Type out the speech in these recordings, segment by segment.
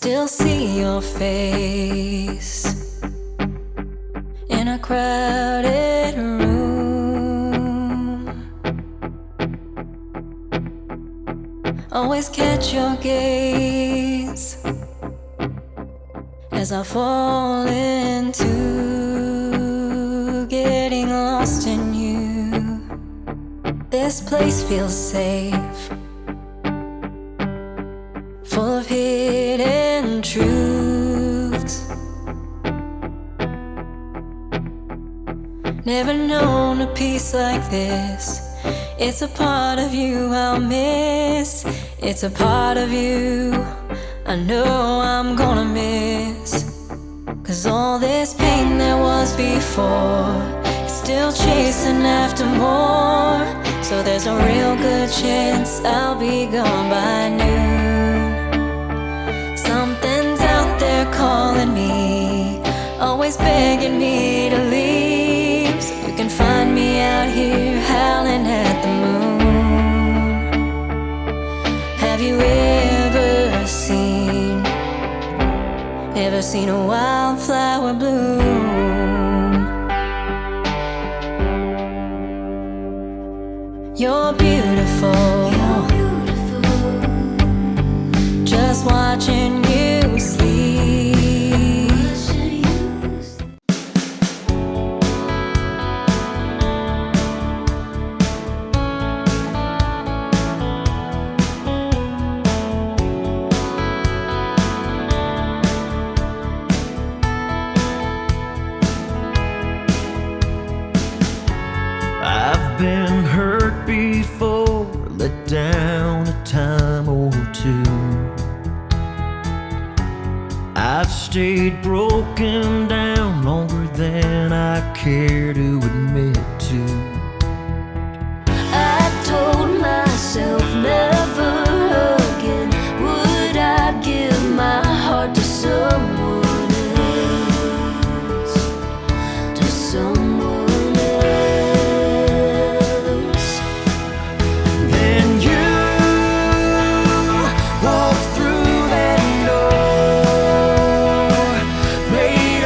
still see your face in a crowded room. Always catch your gaze as I fall into getting lost in you. This place feels safe, full of hidden truths. Never known a peace like this. It's a part of you I'll miss. It's a part of you I know I'm gonna miss. 'Cause all this pain there was before is still chasing after more. So there's a real good chance I'll be gone by noon. Something's out there calling me, always begging me to leave. So you can find me out here howling at the moon. Have you ever seen a wildflower bloom? You're beautiful, just watching you sleep. I've been hurt before, let down a time or two. I've stayed broken down longer than I care to admit to. I told myself never again would I give my heart to someone else, to someone else. Then you walked through that door, made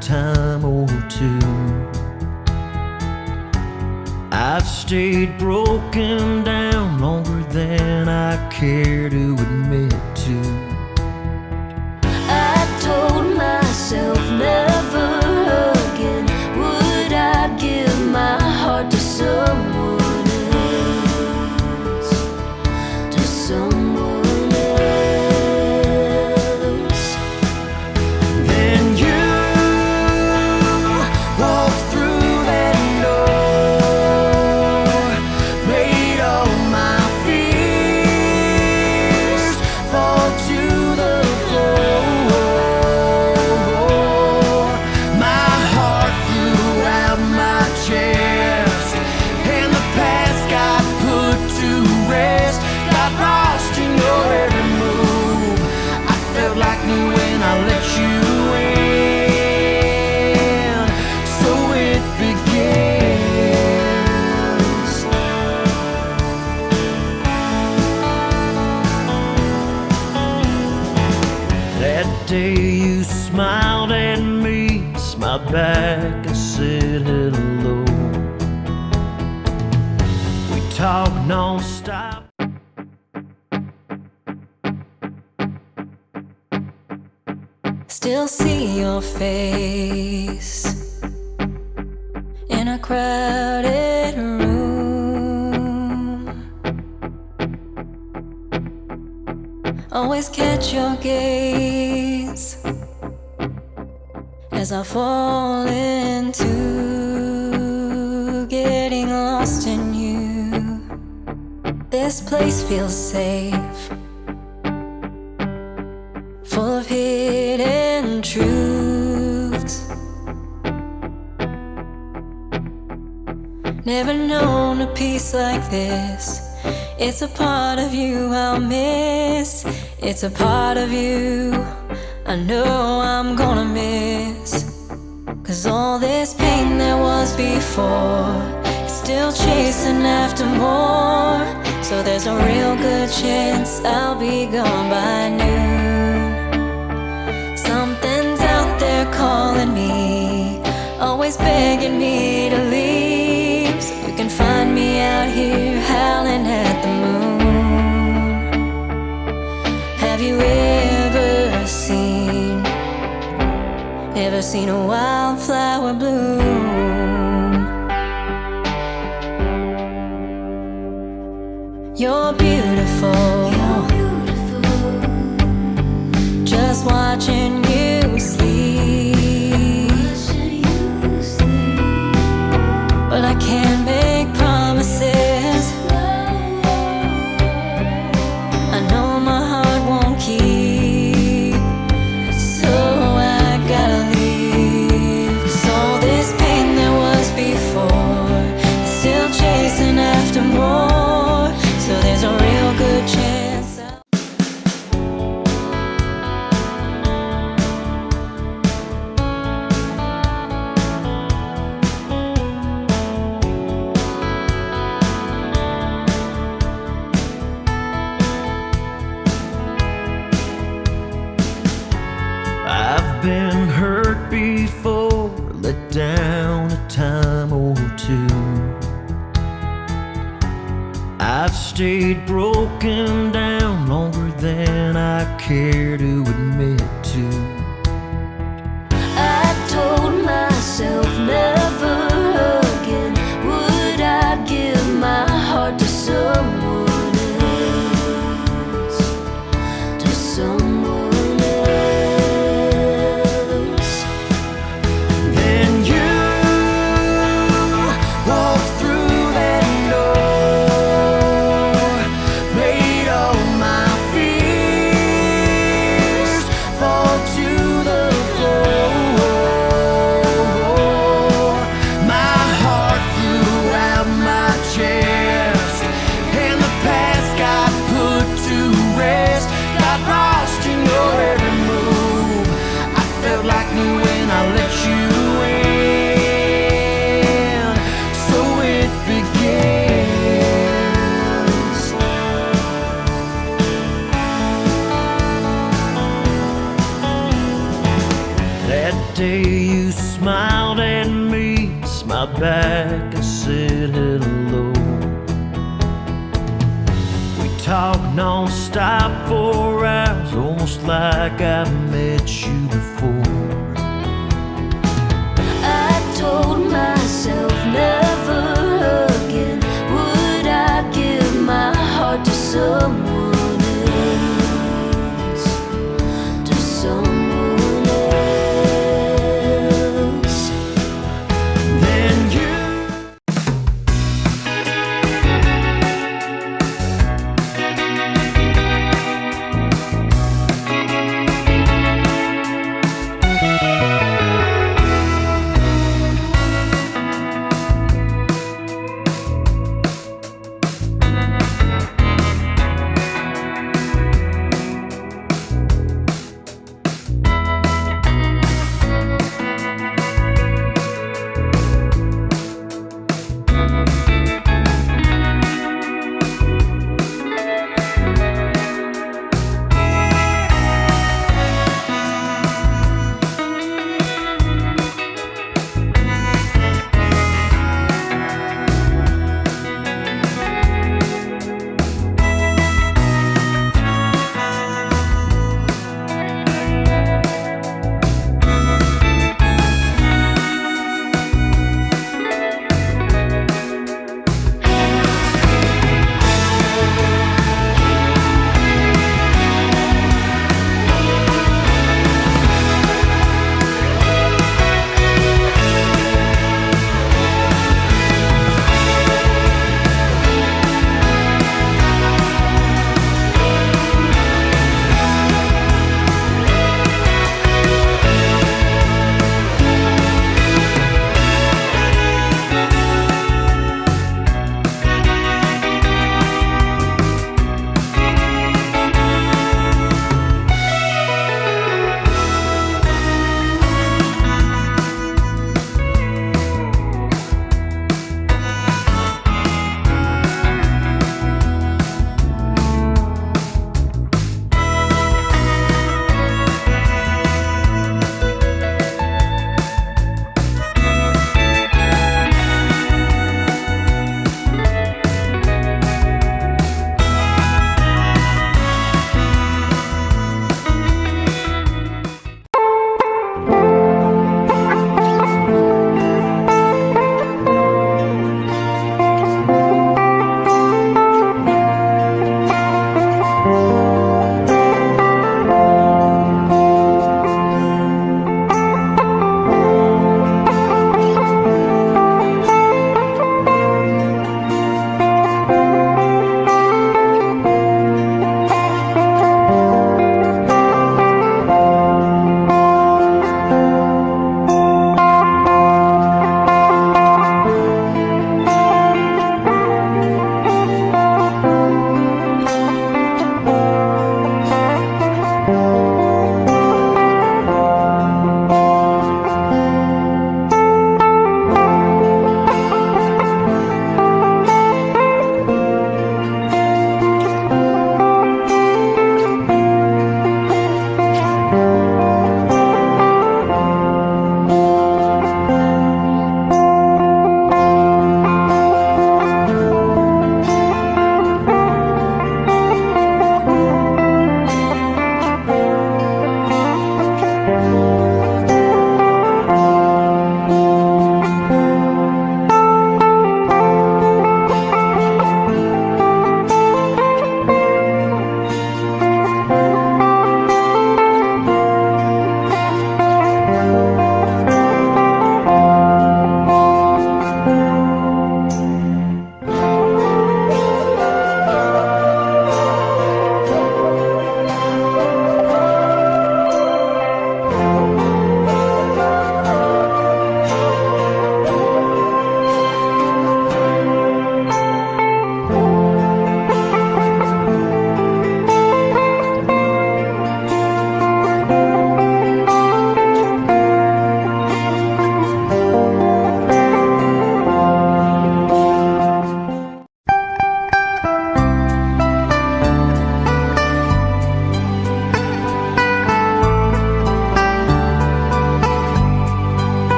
time or two. I've stayed broken down longer than I care to admit to. I told myself never again would I give my heart to someone else, to someone else. Then you walked through that door, made all my fears fall to the floor. My heart flew out my chest, and the past got put to rest. Got lost in your every move. I felt like me when I let you in. So it begins. That day you smiled at me, smiled back and said hello. We talked non-stop. Still see your face in a crowded room. Always catch your gaze as I fall into getting lost in you. This place feels safe, full of hidden truths. Never known a peace like this. It's a part of you I'll miss. It's a part of you I know I'm gonna miss. 'Cause all this pain there was before is still chasing after more. So there's a real good chance I'll be gone by noon. Something's out there calling me, always begging me to leave. So you can find me out here howling at the moon. Have you ever seen a wildflower bloom? You're beautiful, just watching you sleep. But I can't make promises. I know my heart won't keep, so I gotta leave. 'Cause all this pain there was before is still chasing after more. So there's a real good chance I've been hurt before, let down a time or two. I've stayed broken down longer than I care to admit to. I told myself never again would I give my heart to someone else, to someone else. Then you walked through that door, made all my fears fall to the floor. My heart flew out my chest, and the past got put to rest. Got lost in your every move. I felt like me when I let you in. So it begins. That day you back and said hello. We talked non-stop for hours, almost like I met you before. I told myself never again would I give my heart to someone else, to someone else. Then you